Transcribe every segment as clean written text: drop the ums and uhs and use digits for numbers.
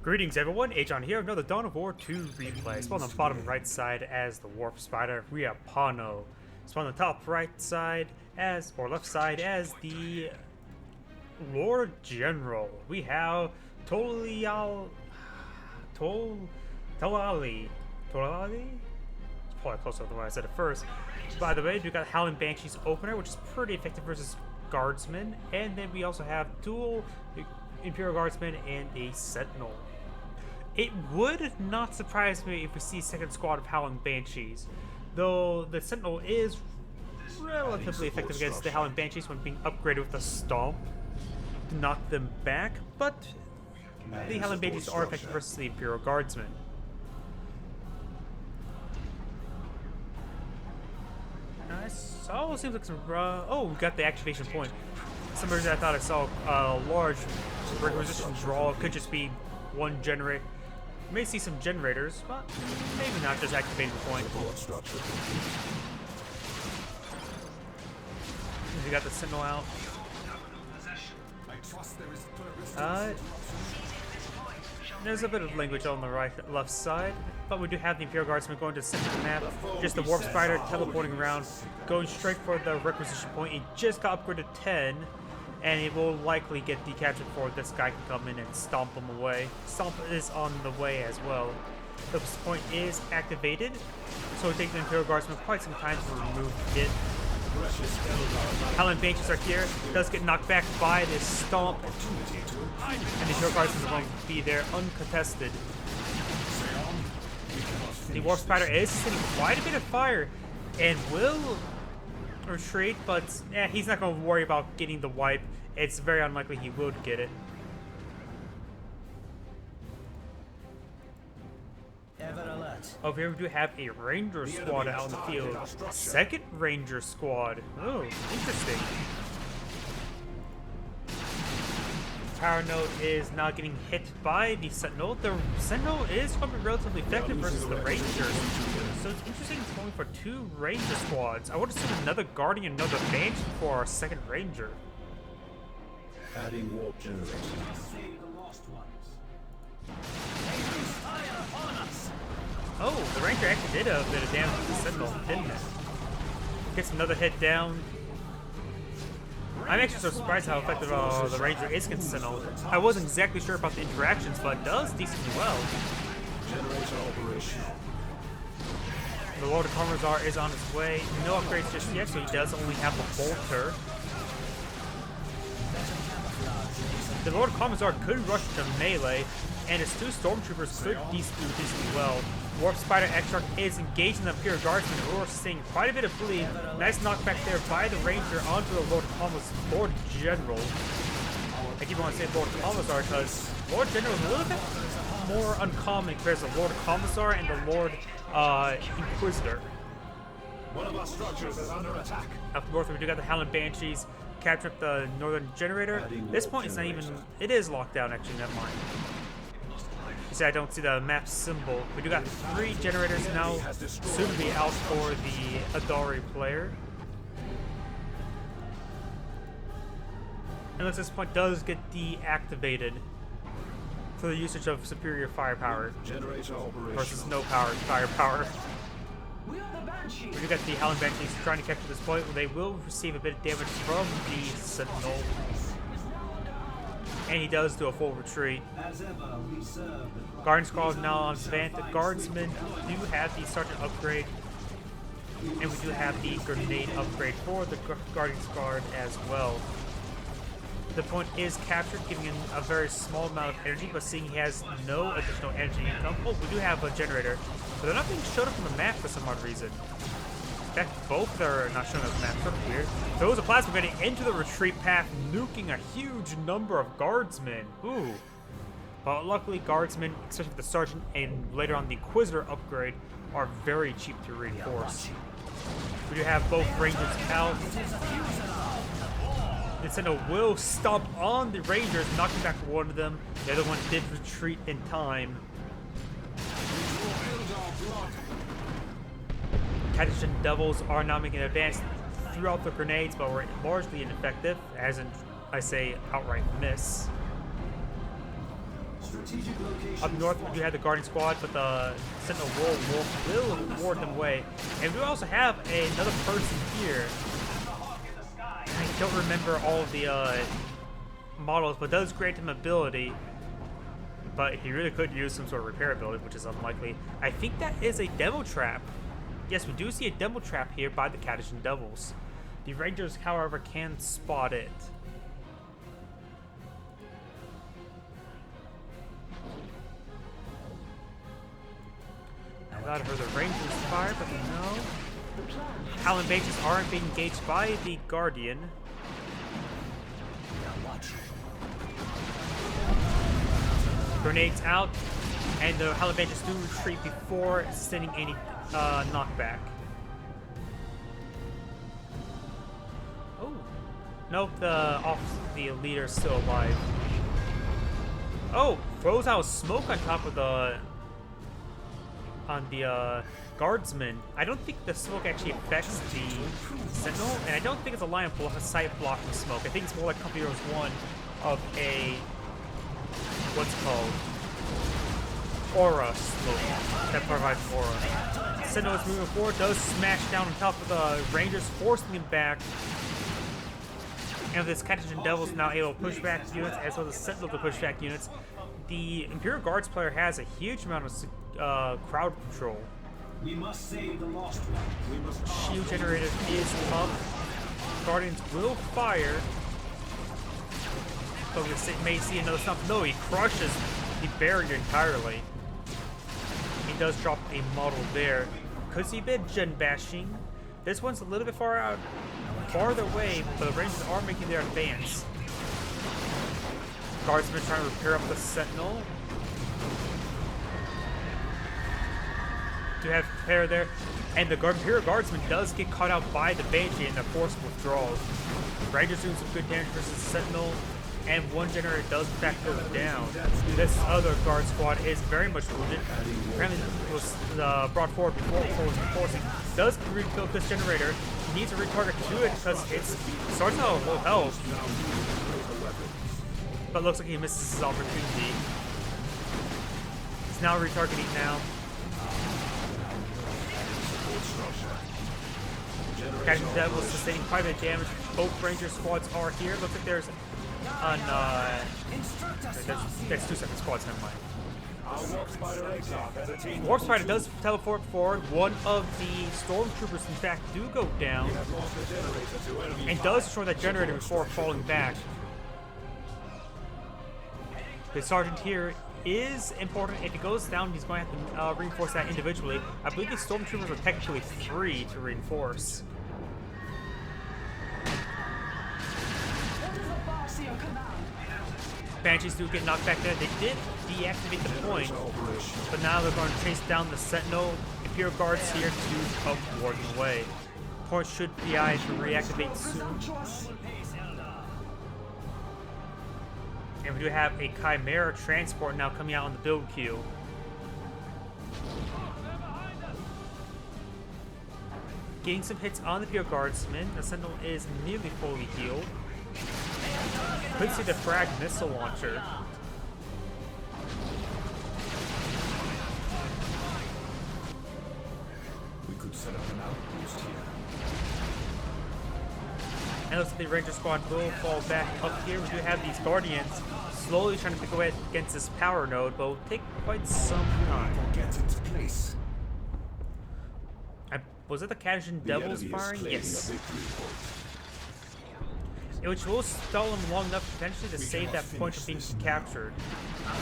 Greetings everyone, Agion here, another Dawn of War 2 replay. Spawn on the bottom right side as the Warp Spider, we have Pano. Spawn on the top right side as, or left side as the Lord General. We have Toilailee. Toilailee? It's probably closer than what I said at first. By the way, we got Howling Banshee's opener, which is pretty effective versus Guardsmen, and then we also have dual Imperial Guardsmen and a Sentinel. It would not surprise me if we see a second squad of Howling Banshees, though the Sentinel is relatively effective against the Howling Banshees when being upgraded with a Stomp to knock them back, but the Howling Banshees are effective versus the Imperial Guardsmen. So, seems like some, oh, we got the activation point. For some reason I thought I saw a large requisition draw. Could just be one generator. You may see some generators, but maybe not just activating the point. We got the Sentinel out. There's a bit of language on the left side, but we do have the Imperial Guardsmen going to the center of the map. Just the Warp Spider teleporting around, going straight for the requisition point. It just got upgraded to 10, and it will likely get decaptured before this guy can come in and stomp him away. Stomp is on the way as well. The point is activated, so it takes the Imperial Guardsmen quite some time to remove it. Howling Banshees are here. It does get knocked back by this stomp, and the Imperial Guardsmen are going to be there uncontested. The Warp Spider is sitting quite a bit of fire and will retreat, but he's not going to worry about getting the wipe. It's very unlikely he would get it. Over here we do have a Ranger squad out in the field. Second Ranger squad. Oh, interesting. Power node is not getting hit by the Sentinel. The Sentinel is probably relatively effective versus the Rangers. So it's interesting it's going for two Ranger squads. I would assume another Guardian, another Banshee for our second Ranger. Adding warp generator. Oh, the Ranger actually did a bit of damage to the Sentinel, didn't it? Gets another hit down. I'm actually so surprised how effective the Ranger is against Sentinel. I wasn't exactly sure about the interactions, but it does decently well. Generator operational. The Lord of Commissar is on his way. No upgrades just yet, so he does only have the Bolter. The Lord of Commissar could rush to melee, and his two Stormtroopers could do decently well. Warp Spider Exarch is engaging the Imperial Guardsmen, who are seeing quite a bit of bleed. Nice knockback there by the Ranger onto the Lord General. I keep on saying Lord Commissar because Lord General is a little bit more uncommon compared to the Lord Commissar and the Lord Inquisitor. One of our structures is under attack. Up north, we do got the Howling Banshees capture up the Northern Generator. At this point, it's not even. It is locked down, actually, never mind. You see, I don't see the map symbol. We do got 3 generators now, soon to be out for the Adari player. Unless this point does get deactivated for the usage of superior firepower versus no firepower. We do got the Howling Banshees trying to capture this point where they will receive a bit of damage from the Sentinel. And he does do a full retreat. Guardian Squad now on Vant. The Guardsmen do have the Sergeant upgrade. And we do have the Grenade upgrade for the Guardian Squad as well. The point is captured, giving him a very small amount of energy, but seeing he has no additional energy income. Oh, we do have a generator, but they're not being showed up on the map for some odd reason. In fact, both are not showing up on the map. Sort of weird. Throws a plasma grenade into the retreat path, nuking a huge number of guardsmen. Ooh. But luckily, guardsmen, especially the Sergeant and later on the Inquisitor upgrade, are very cheap to reinforce. We do have both Rangers out. The Sentinel will stomp on the Rangers, knocking back one of them. The other one did retreat in time. Catachan Devils are now making an advance throughout the grenades, but were largely ineffective, as in, I say, outright miss. Strategic location. Up north, we do have the Guardian Squad, but the Sentinel will ward them away. And we also have another person here. I don't remember all of the models, but does grant him ability. But he really could use some sort of repair ability, which is unlikely. I think that is a Devil Trap. Yes, we do see a Devil Trap here by the Catachan Devils. The Rangers, however, can spot it. I thought I heard the Rangers fire, but no. Howling Bages aren't being engaged by the Guardian. Grenades out, and the Howling Bages do retreat before sending any knockback. Oh, nope, the leader is still alive. Oh, throws out smoke on top of the guardsman. I don't think the smoke actually affects the Sentinel, and I don't think it's a line of sight blocking smoke. I think it's more like Company Heroes 1 of a what's called aura smoke that provides aura. Sentinel is moving forward, does smash down on top of the Rangers, forcing them back. And with this Catachan Devil is now able to push back units, as well as Sentinel to push back units. The Imperial Guards player has a huge amount of crowd control. We must save the lost one. We must Shield generator is up. Guardians will fire. But we may see another stomp. No, he crushes the barrier entirely. He does drop a model there. Could see a bit gen bashing. This one's a little bit farther away, but the Rangers are making their advance. Guardsmen trying to repair up the Sentinel. Do have repair there. And the Imperial Guardsman does get caught out by the Banshee in their forced withdrawals. Rangers doing some good damage versus Sentinel. And one generator does in fact go down. This other guard squad is very much wounded. Apparently was brought forward before forcing. Does rebuild this generator. He needs to retarget to it because it starts out with low health. But looks like he misses his opportunity. He's now retargeting now. Catachan Devils sustaining quite a bit of damage. Both Ranger squads are here. Looks like there's an that's 2 separate squads, never mind. Warp Spider does teleport forward. One of the stormtroopers, in fact, do go down. And does destroy that generator before falling back. The sergeant here is important. If he goes down, he's going to have to reinforce that individually. I believe the stormtroopers are technically free to reinforce. Banshees do get knocked back there. They did deactivate the point, but now they're going to chase down the Sentinel. Imperial Guards here to help ward them away. Point should be eye to reactivate soon. And we do have a Chimera transport now coming out on the build queue. Getting some hits on the Imperial Guardsman. The Sentinel is nearly fully healed. Could see the frag missile launcher. We could set up an outpost here. And looks like the Ranger squad will fall back up here. We do have these Guardians slowly trying to pick away against this power node, but will take quite some time. Get into place. Was it the Catachan Devils firing? Yes. Which will stall him long enough potentially to save that point from being captured.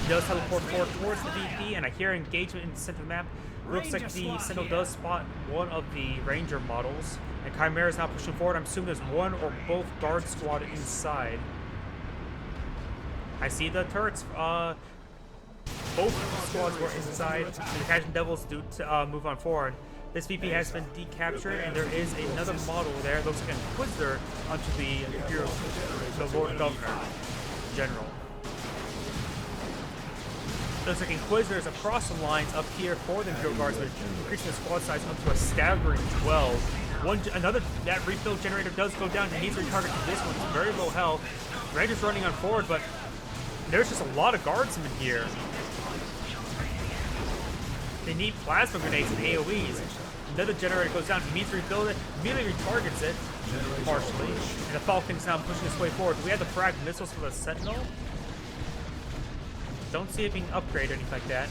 He does teleport forward towards the VP, and I hear engagement in the center of the map. Looks like the Sentinel does spot one of the Ranger models, and Chimera is now pushing forward. I'm assuming there's one or both guard squad inside. I see the turrets. Both squads were inside. The Catachan Devils do move on forward. This VP has been decaptured, and there is another model there. It looks like an Inquisitor onto the Imperial, the Lord Governor General. Looks like Inquisitors across the lines up here for the Imperial Guardsmen, increasing the squad size up to a staggering 12. That refill generator does go down. He needs to retarget to this one. It's very low health. Rangers running on forward, but There's just a lot of guardsmen here. They need plasma grenades and AoEs. Another generator goes down, needs to rebuild it, immediately retargets it, partially. And the Falcon's now pushing its way forward. Do we have the frag missiles for the Sentinel? Don't see it being upgraded or anything like that.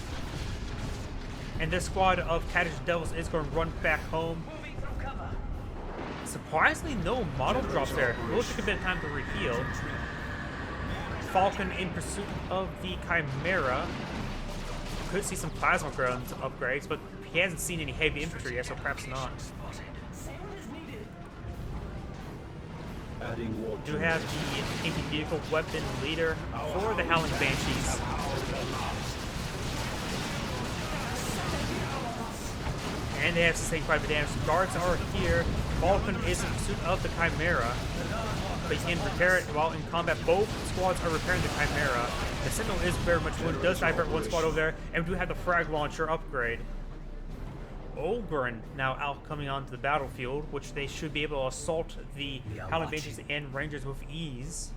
And this squad of Kaddish Devils is going to run back home. Surprisingly, no model drops there. It will take a bit of time to reheal. Falcon in pursuit of the Chimera. Could see some plasma guns upgrades, but he hasn't seen any heavy infantry yet, so perhaps not. Do have the anti-vehicle weapon leader for the Howling Banshees. And they have sustained quite a bit of damage. The guards are here. Falcon is in pursuit of the Chimera, but he can repair it while in combat. Both squads are repairing the Chimera. The Sentinel is very much wounded, does divert one squad over there, and we do have the frag launcher upgrade. Ogryn now out coming onto the battlefield, which they should be able to assault the Howling Banshees and Rangers with ease.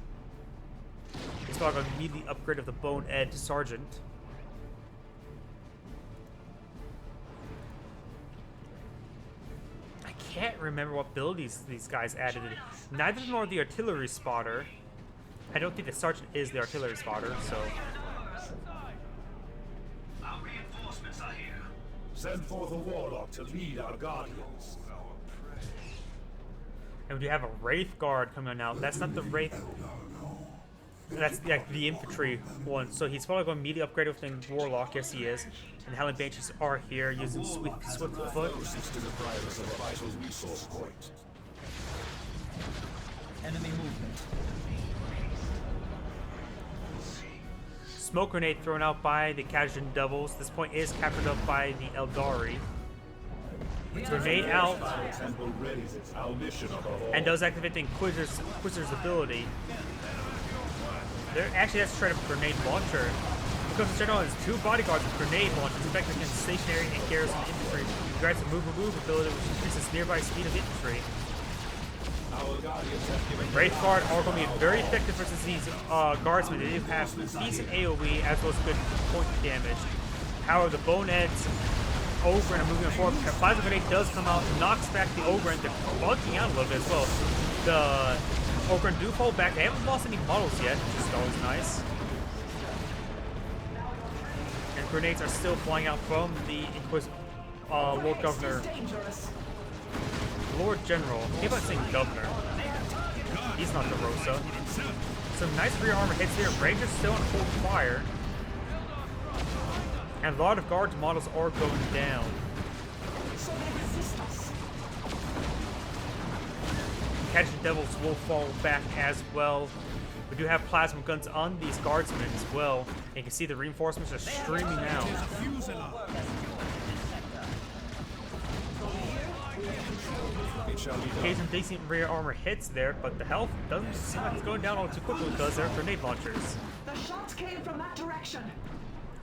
This squad got immediately upgrade of the Bone Ed Sergeant. I can't remember what abilities these guys added. Neither of them are the artillery spotter. I don't think the sergeant is the artillery spotter, so. Our reinforcements are here. Send forth a warlock to lead our guardians. And we do have a Wraith Guard coming on now. That's not the Wraith. That's the infantry one. So he's probably going to immediately upgrade with the Warlock. Yes, he is. And the Howling Banshees are here using Swift Foot. Enemy movement. Smoke grenade thrown out by the Kaddish Devils. This point is captured up by the Eldari. Grenade out. And does activate the Inquisitor's ability. There actually has to try to grenade launcher. Because the general has two bodyguards with grenade launchers effective against stationary and garrison infantry. He grants a move ability which increases nearby speed of infantry. Wraith Guard are going to be very effective versus these guardsmen. They do have decent AoE as well as good point damage. However, the Boneheads, Ogryn are moving forward. Plasma Grenade does come out, knocks back the Ogryn. They're bugging out a little bit as well. The Ogryn do fall back. They haven't lost any models yet, which is always nice. And grenades are still flying out from the Lord Governor. Lord General. I keep on saying Governor. He's not the Rosa. Some nice rear armor hits here. Rangers still on full fire. And a lot of guards models are going down. Kaddish Devils will fall back as well. We do have plasma guns on these guardsmen as well. And you can see the reinforcements are streaming out. Occasional decent rear armor hits there, but the health doesn't seem like it's going down all too quickly because there are grenade launchers. The shots came from that direction.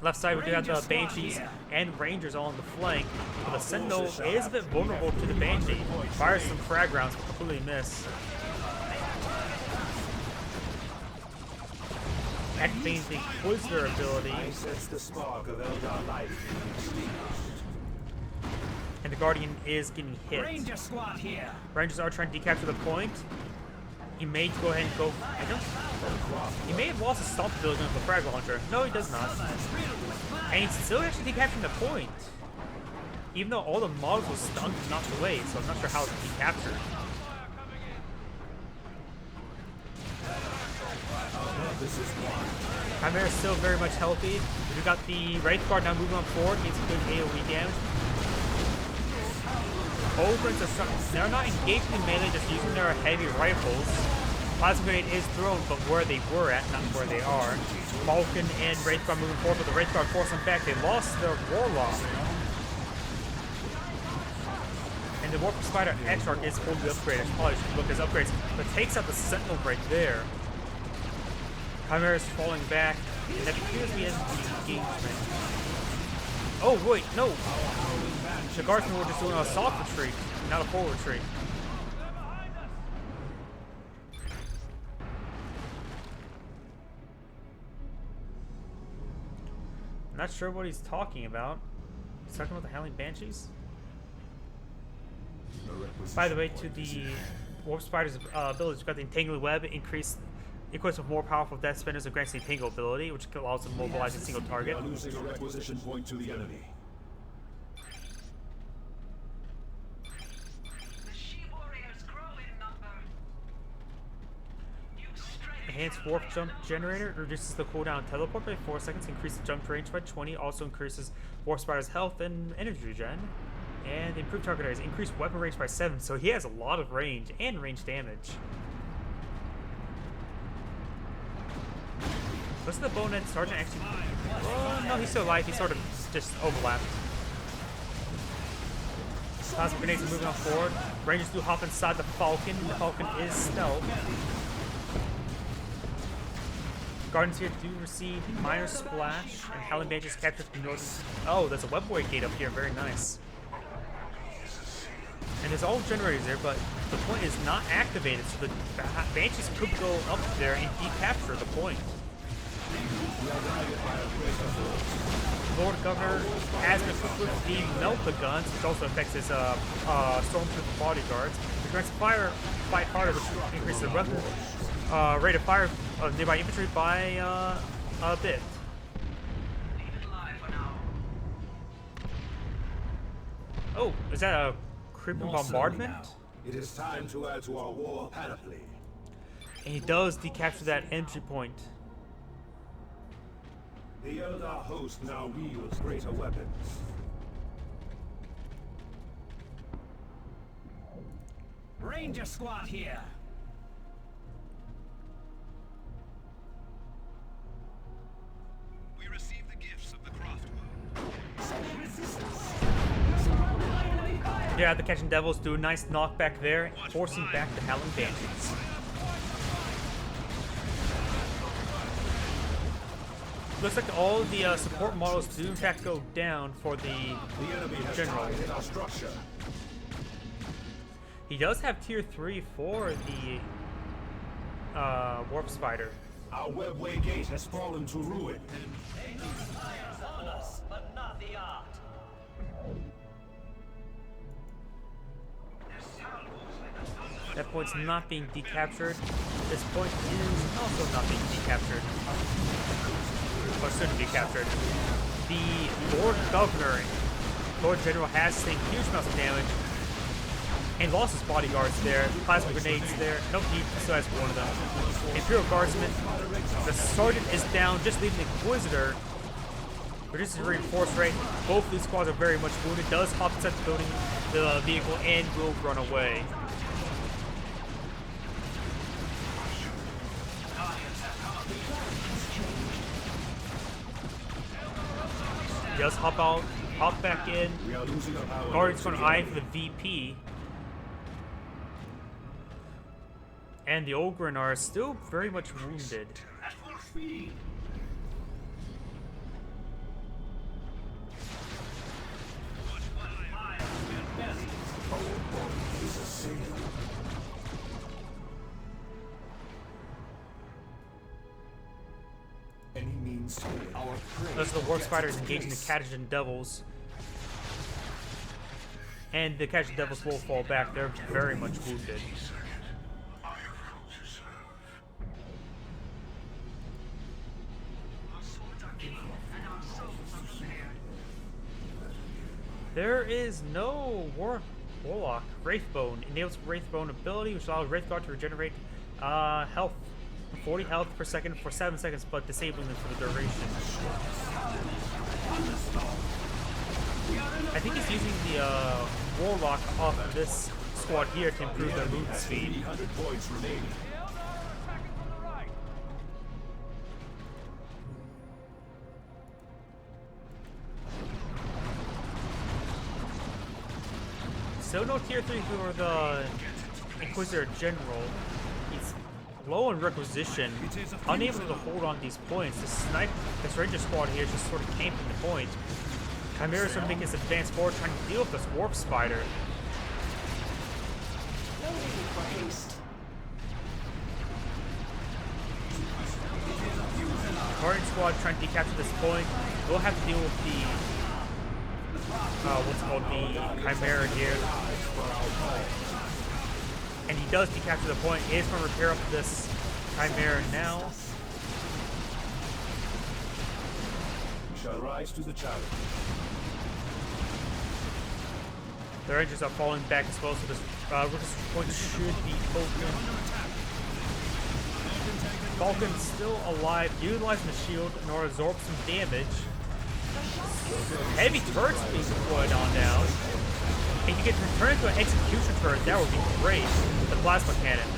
Left side, we do have the Banshees and Rangers all on the flank, but the Sentinel is a bit vulnerable to the Banshee. Fires some frag rounds, but completely miss. Activating the Inquisitor ability. And the Guardian is getting hit. Ranger squad here. Rangers are trying to decapture the point. He may go ahead and go. He may have lost his stealth ability with the frag launcher. No, he does not. And he's still actually decapturing the point. Even though all the models were stunned and knocked away, so I'm not sure how it's decaptured. Chimera is still very much healthy. We've got the Wraith Guard now moving on forward, needs good AoE damage. Ogrins are they're not engaging in melee, just using their heavy rifles. Plasma Grenade is thrown, but where they were at, not where they are. Falcon and Wraith Guard moving forward, but the Wraith Guard force them back. They lost their Warlock. And the Warp Spider Exarch is fully upgraded. Probably should look at his upgrades, but takes out the Sentinel right there. Chimera is falling back, and that appears to be the engagement. Oh, wait, no! The guardsmen were just doing a soft retreat, not a full retreat. Not sure what he's talking about. He's talking about the Howling Banshees? By the way, to the Warp Spider's ability, we've got the Entangling Web increased, equips with more powerful Death Spinners and grants the Entangle ability, which allows them to mobilize a single target. We are losing a requisition point to the enemy. The she-warriors grow in number. Enhanced Warp Jump Generator reduces the cooldown of teleport by 4 seconds, increases jump range by 20, also increases Warp Spider's health and energy regen. And improved target areas, increased weapon range by 7, so he has a lot of range and range damage. Looks like the Bonehead Sergeant actually... Oh, no, he's still alive. He sort of just overlapped. Plasma grenades are moving on forward. Rangers do hop inside the Falcon. The Falcon is stealth. Guardians here do receive minor splash, and Howling Banshees captured the northern... Oh, there's a webway gate up here. Very nice. And there's all generators there, but the point is not activated, so the Banshees could go up there and decapture the point. Lord Governor has been equipped with the Melt the Guns, which also affects his Stormtrooper bodyguards. It grants fight harder, which increases the rate of fire of nearby infantry by a bit. Oh, is that a creeping bombardment? It is time to add to our war panoply. And he does decapture that entry point. The Eldar host now wields greater weapons. Ranger squad here. We receive the gifts of the craft world. Yeah, the Catching Devils do a nice knockback there, forcing back the Howling Banshees. Looks like all the support models do in fact go down for the general. Our structure. He does have tier 3 for the Warp Spider. Our webway gate has fallen to ruin. But not the art. That point's not being decaptured. This point is also not being decaptured. Or soon to be captured. The Lord Governor, Lord General, has taken huge amounts of damage and lost his bodyguards there. Plasma grenades there. Nope, he still has one of them. Imperial Guardsman. The Sergeant is down, just leaving the Inquisitor. Reduces reinforced rate. Both of these squads are very much wounded. Does hop inside the building, the vehicle, and will run away. He does hop out, hop back in. We are losing a power. Guardians going to eye for the VP. And the Ogryn are still very much wounded. At full speed. Any means to our prey. Those are the Warp Spiders engaging the Catachan Devils. And the Catachan Devils will fall back. They're very much wounded. There is no Warlock. Wraithbone enables Wraithbone ability, which allows Wraithguard to regenerate health, 40 health per second for 7 seconds, but disabling them for the duration. I think he's using the Warlock off of this squad here to improve their movement speed. 300 points remaining. Still no tier 3 for the Inquisitor General. He's low on requisition, unable to hold on these points. This Ranger squad here is just sort of camping the point. Chimera's going to make his advance forward, trying to deal with this Warp Spider. No need for haste. Guardian squad trying decapture this point, we'll have to deal with the what's called the Chimera here. And he does decapture the point. He is going to repair up this Chimera now. We shall rise to the challenge. The Rangers are falling back as well, so this Rictus point should be open. Falcon's still alive, utilizing the shield in order to absorb some damage. Heavy turrets being deployed on now. If you can turn into an execution turret, that would be great. The plasma cannon.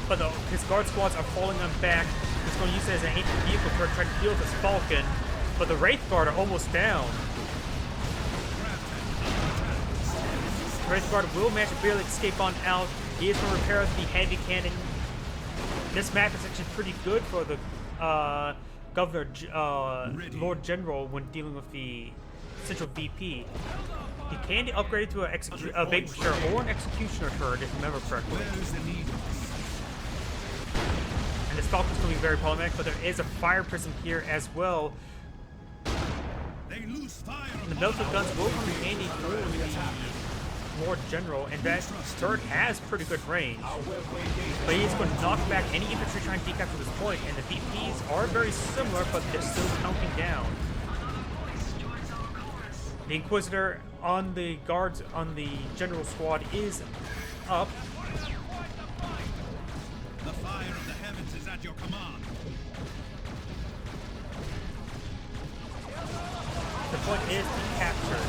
But his guard squads are falling on back. He's going to use it as an anti-vehicle turret, trying to deal with this Falcon. But the Wraith Guard are almost down. The Wraith Guard will manage to barely escape on out. He is going to repair the heavy cannon. This map is actually pretty good for the Governor, Lord General when dealing with the Central VP. He can upgrade it to a Vanquisher or an Executioner turret, if you remember correctly. And this Falcon's going to be very problematic, but there is a Fire Prism here as well. And the melted guns will come in handy for the Lord General, and that turret has pretty good range. But he's going to knock back any infantry trying to decapture this point, and the VPs are very similar, but they're still counting down. The Inquisitor on the guards on the General squad is up. The fire of the heavens is at your command. The point is captured.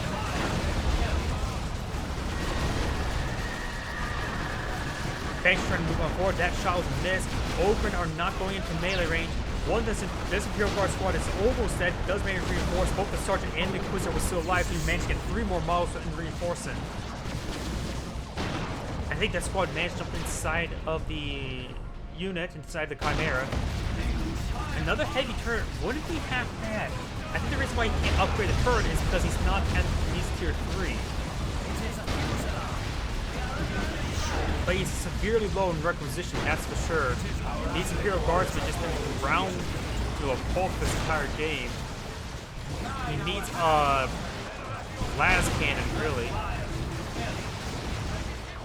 Banks trying to move on forward. That shot was missed. Oakland are not going into melee range. One this Imperial Guard squad is almost dead. Does manage to reinforce. Both the Sergeant and the Inquisitor were still alive, so he managed to get 3 more models and reinforce it. I think that squad managed to jump inside of the unit, inside the Chimera. Another heavy turret wouldn't be half bad. I think the reason why he can't upgrade the turret is because he's not at he's tier 3. But he's severely low in requisition, that's for sure. These Imperial Guardsmen just been ground to a pulp this entire game. He needs a las cannon, really.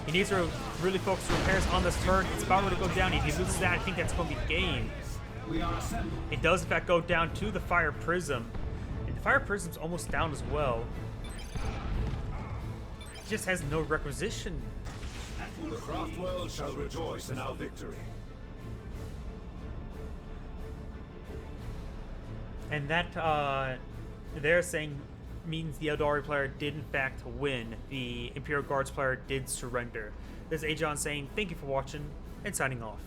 He needs to really focus repairs on this turret. It's about to go down. If he loses that, I think that's going to be game. It does, in fact, go down to the Fire Prism. And the Fire Prism's almost down as well. He just has no requisition. The craft world shall rejoice in our victory. And that, they're saying means the Eldari player did in fact win. The Imperial Guards player did surrender. This is Agion saying thank you for watching and signing off.